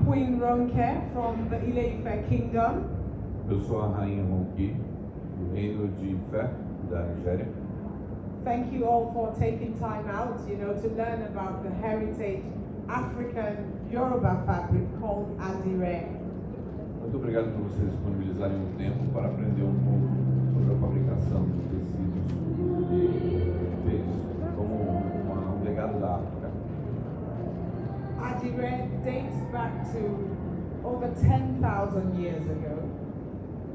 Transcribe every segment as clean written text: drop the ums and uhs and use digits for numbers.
Queen Ronke from the Ile-Ife Kingdom. Eu sou a rainha Ronke, do reino de Ife, da Nigéria. Thank you all for taking time out, to learn about the heritage African Yoruba fabric called Aderonke. Muito obrigado por vocês disponibilizarem um tempo para aprender um pouco sobre a fabricação de tecidos feitos como um legado da África. Aderonke dates back to over 10,000 years ago.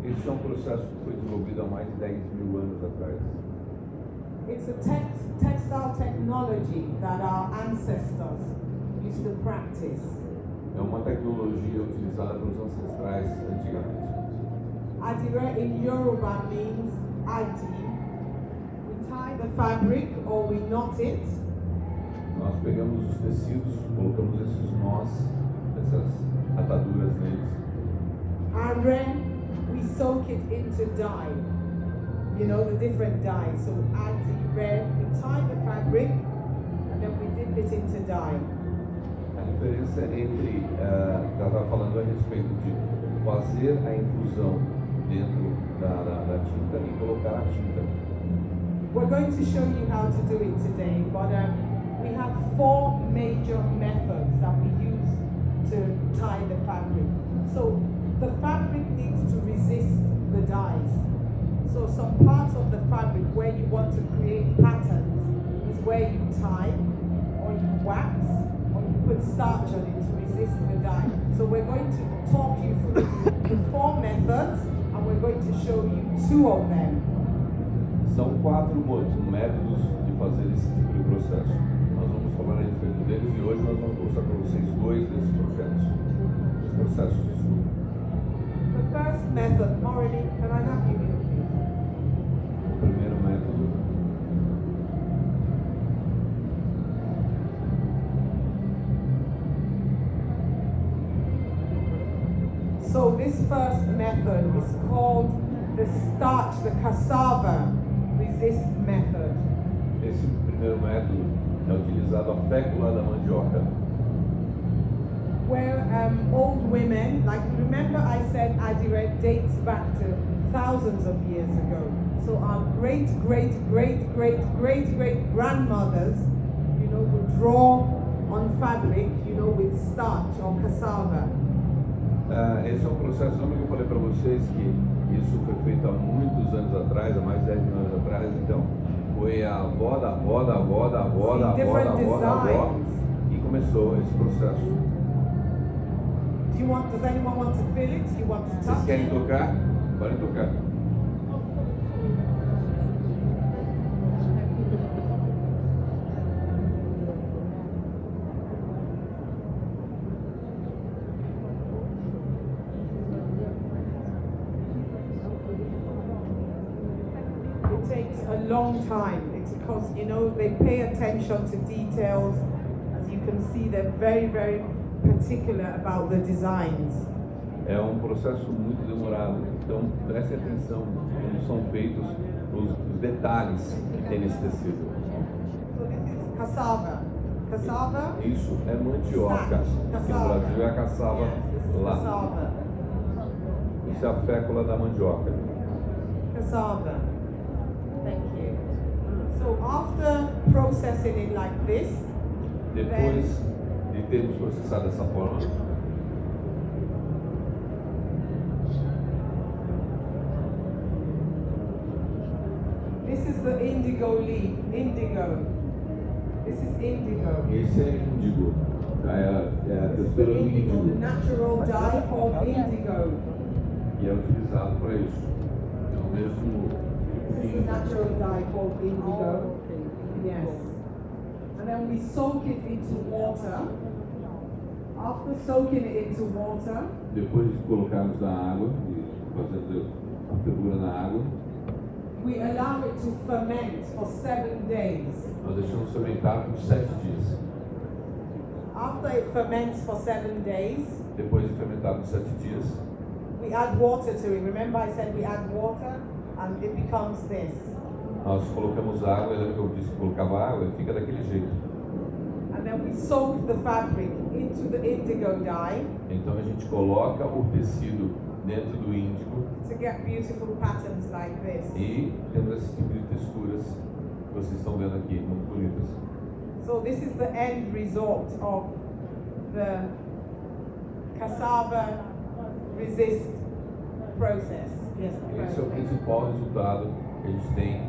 Esse é um processo que foi desenvolvido há mais de 10.000 anos atrás. It's a textile technology that our ancestors used to practice. É uma tecnologia utilizada pelos ancestrais antigamente. Aderonke in Yoruba means adi. We tie the fabric or we knot it. Nós pegamos os tecidos, colocamos esses nós, essas ataduras neles. And then we soak it into dye. The different dyes. So Aderonke, we tie the fabric and then we dip it into dye. A diferença entre, ela estava falando a respeito de fazer a infusão dentro da tinta e colocar a tinta. We're going to show you how to do it today, but we have 4 major methods that we use to tie the fabric. So the fabric needs to resist the dyes. So some parts of the fabric where you want to create patterns is where you tie, or you wax, or you put starch on it to resist the dye. So we're going to talk you through the 4 methods, and we're going to show you 2 of them. São 4 métodos de fazer esse tipo de processo. Nós vamos falar a respeito deles e hoje nós vamos mostrar para vocês 2 desses processos de estudo. The first method, Olori, can I have you here, please? O primeiro método So this first method is called the starch, the cassava resist method. Esse primeiro método é utilizado a fécula da mandioca. Where old women, like remember I said Aderonke dates back to thousands of years ago. So our great grandmothers, would draw on fabric, with starch or cassava. Esse é um processo, lembra que eu falei para vocês que isso foi feito há muitos anos atrás, há mais de 10.000 anos atrás, então foi a avó da avó da avó da avó da avó da avó da avó e começou esse processo. Does anyone want to feel it? Do you want to touch Vocês querem it? tocar? Podem tocar. It takes a long time. It's because, they pay attention to details. As you can see, they're very particular about the designs. É um processo muito demorado, então preste atenção como são feitos os detalhes que tem nesse tecido. So this is cassava. Cassava? Isso é mandioca. Aqui no Brasil é a cassava lá. Cassava. Isso é a fécula da mandioca. Cassava. Thank you. So after processing it like this, Depois de termos processado dessa forma, this is the indigo leaf. Indigo. This is indigo. esse é índigo, é a This is the textura do indigo, the índigo, natural dye called indigo. e é utilizado para isso. É o mesmo This is the natural dye called indigo. Yes. And then we soak it into water. After soaking it into water, Depois de colocarmos na água, e fazendo a fervura na água, we allow it to ferment for 7 days. nós deixamos fermentar por 7 dias. After it ferments for 7 days, Depois de fermentar por 7 dias, we add water to it. Remember I said we add water and it becomes this. nós colocamos água, lembra que eu disse que colocava água, e fica daquele jeito. And And then we soak the fabric into the indigo dye Então a gente coloca o tecido dentro do índigo to get beautiful patterns like this. e temos esse tipo de texturas que vocês estão vendo aqui, muito bonitas. So this is the end result of the cassava resist process. Yes, Esse é o principal resultado que a gente tem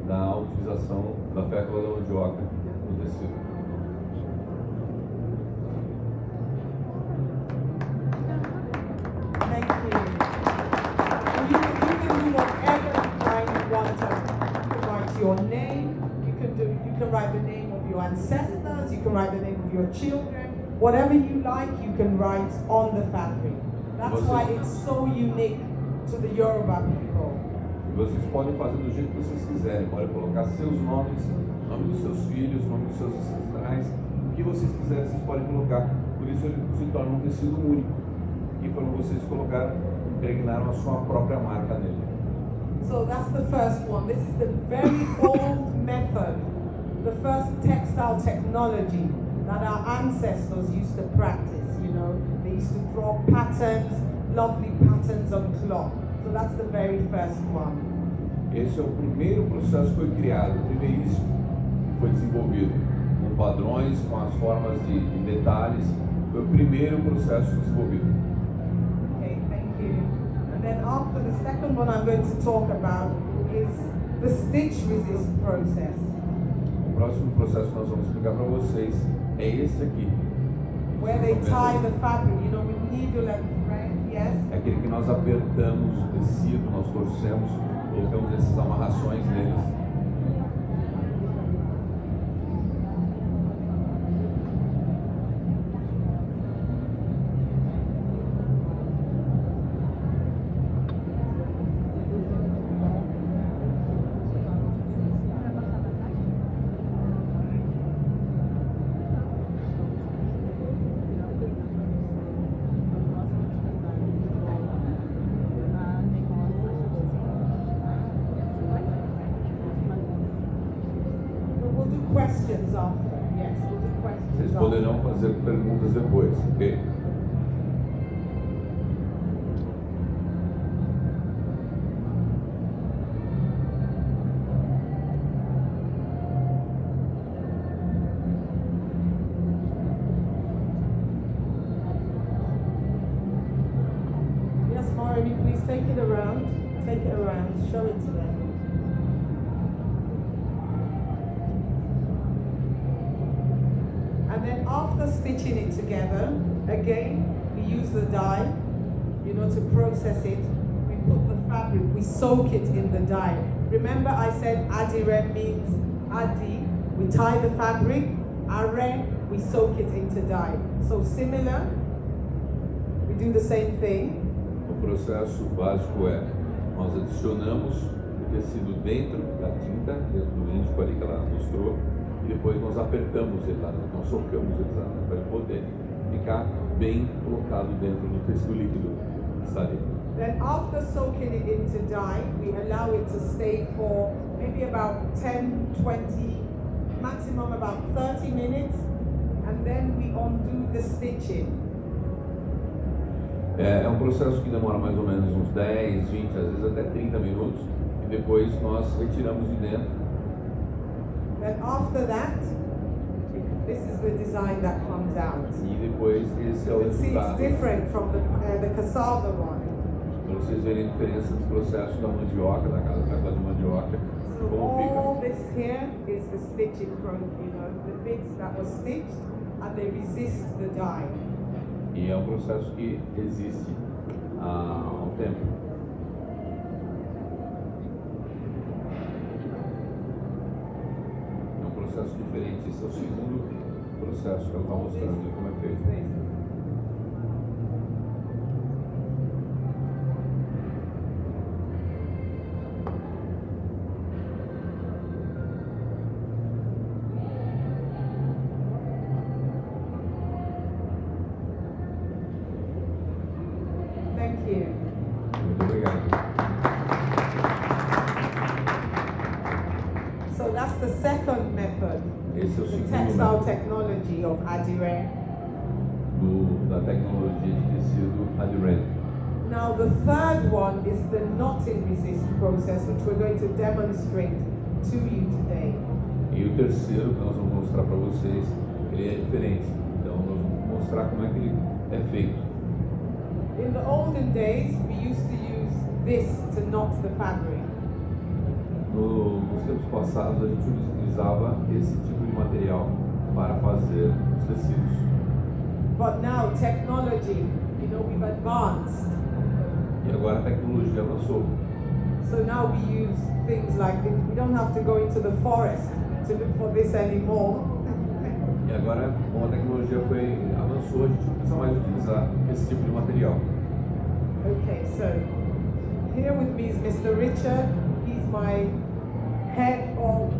da utilização da fécula da mandioca no tecido. Thank you. And you can do whatever kind you want to. You can write your name. You can write the name of your ancestors. You can write the name of your children. Whatever you like, you can write on the fabric. That's why it's so unique to the Yoruba people. Vocês podem fazer do jeito que vocês quiserem. Podem colocar seus nomes, nome dos seus filhos, nome dos seus ancestrais, o que vocês quiserem, vocês podem colocar. Por isso ele se torna um tecido único. E quando vocês colocaram, impregnaram a sua própria marca nele. So that's the first one. This is the very old method, the first textile technology that our ancestors used to practice. You know, they used to draw patterns, lovely patterns on cloth. So that's the very first one. Esse é o primeiro processo que foi criado, o primeiríssimo que foi desenvolvido, com padrões, com as formas de detalhes. Foi o primeiro processo desenvolvido. Okay, thank you. And then after the second one I'm going to talk about is the stitch resist process. O próximo processo que nós vamos explicar para vocês é esse aqui. Where they tie the fabric, you know, with needle and thread, yes? É aquele que nós apertamos o tecido, nós torcemos, colocamos essas amarrações neles. Questions after, yes, we'll do questions Vocês after. poderão fazer perguntas depois, ok? Yes, Maureen, please take it around, show it to them. And then after stitching it together, again, we use the dye, you know, to process it. We put the fabric, we soak it in the dye. Remember I said Adire means Adi, we tie the fabric, Are, we soak it into dye. So similar, we do the same thing. O processo básico é, nós adicionamos o tecido dentro da tinta, dentro do índico ali que ela mostrou, e depois nós apertamos ele lá, nós socamos ele lá para ele poder ficar bem colocado dentro do tecido líquido que está ali. Then after soaking it into dye, we allow it to stay for maybe about 10, 20, maximum about 30 minutes, and then we undo the stitching. É um processo que demora mais ou menos uns 10, 20, às vezes até 30 minutos, e depois nós retiramos de dentro. Then after that, this is the design that comes out. E depois esse é o You can see it's resultado. different from the cassava one. Para vocês verem a diferença do processo da mandioca, da fécula de mandioca, So como all fica. this here is the stitching from, you know, the bits that were stitched, and they resist the dye. E é um processo que existe há um tempo. É um processo diferente. Esse é o segundo processo que ela está mostrando como é feito. Thank you. Muito obrigado. So that's the second method. Esse é o the segundo textile método technology of Aderonke. da tecnologia de tecido Aderonke. Now the third one is the knotting resist process, which we're going to demonstrate to you today. E o terceiro que nós vamos mostrar para vocês, ele é diferente. Então nós vamos mostrar como é que ele é feito. In the olden days, we used to use this to knot the fabric. Nos tempos passados a gente utilizava esse tipo de material para fazer os tecidos. But now technology, we've advanced. E agora a tecnologia avançou. So now we use things like this. We don't have to go into the forest to look for this anymore. E agora, como a tecnologia avançou, a gente não precisa mais utilizar esse tipo de material. Okay, so here with me is Mr. Richard. He's my head of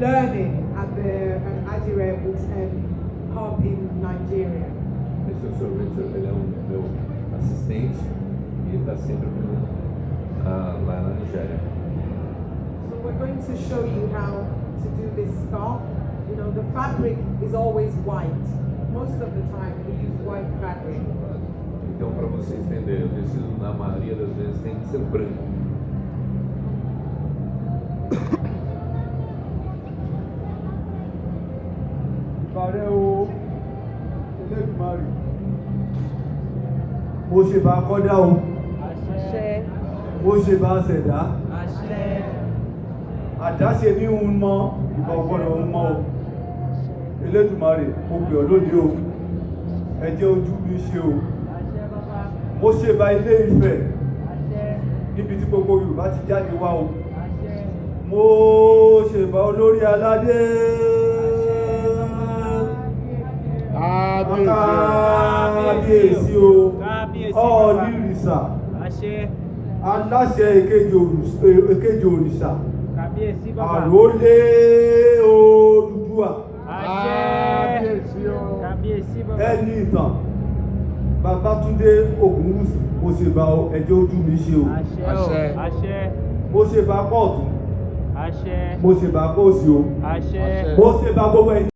learning at the Aderonke hub in Nigeria. Esse é o Sr. Richard, ele é o meu assistente e ele está sempre comigo lá na Nigéria. So we're going to show you how to do this scarf. The fabric is always white. Most of the time we use white fabric. Então, para você entender, o tecido na maioria das vezes tem que ser branco. Ìbàrẹ̀ o, Elédùmarè, mo ṣe bá kọ́dá o, Àṣẹ. mo ṣe bá ṣẹ̀dá, Àṣẹ. àdáṣe ní ń mọ́, ìbọn ọgbọ́dọ̀ ń mọ́ o. Elédùmarè, mo pè ọ́ lónìí o, ẹ jẹ́ ojú mi ṣe o. Àṣẹ bàbá. Mo ṣe bá Ilé Ifẹ̀ Àṣẹ. níbi tí gbogbo Yorùbá ti jáde wá o. Àṣẹ. Mo ṣe bá olórí aládé. Kábíyèsí o, Ọ̀nìrìṣà, Àṣẹ. aláṣẹ èkejì òrìṣà, Kábíyèsí bàbá. àrólé Odùduwà, Àṣẹ. Kábíyèsí bàbá. ẹni ìtàn, Babátúndé Ogunwusi, mo ṣe bá ẹjọ́ ojú mi ṣe o. Àṣẹ o. Àṣẹ. Mo ṣe bá pọ̀ ọ̀tún, Àṣẹ. mo ṣe bá pọ̀ òsì o, Àṣẹ. mo ṣe bá gbogbo ẹ̀yin.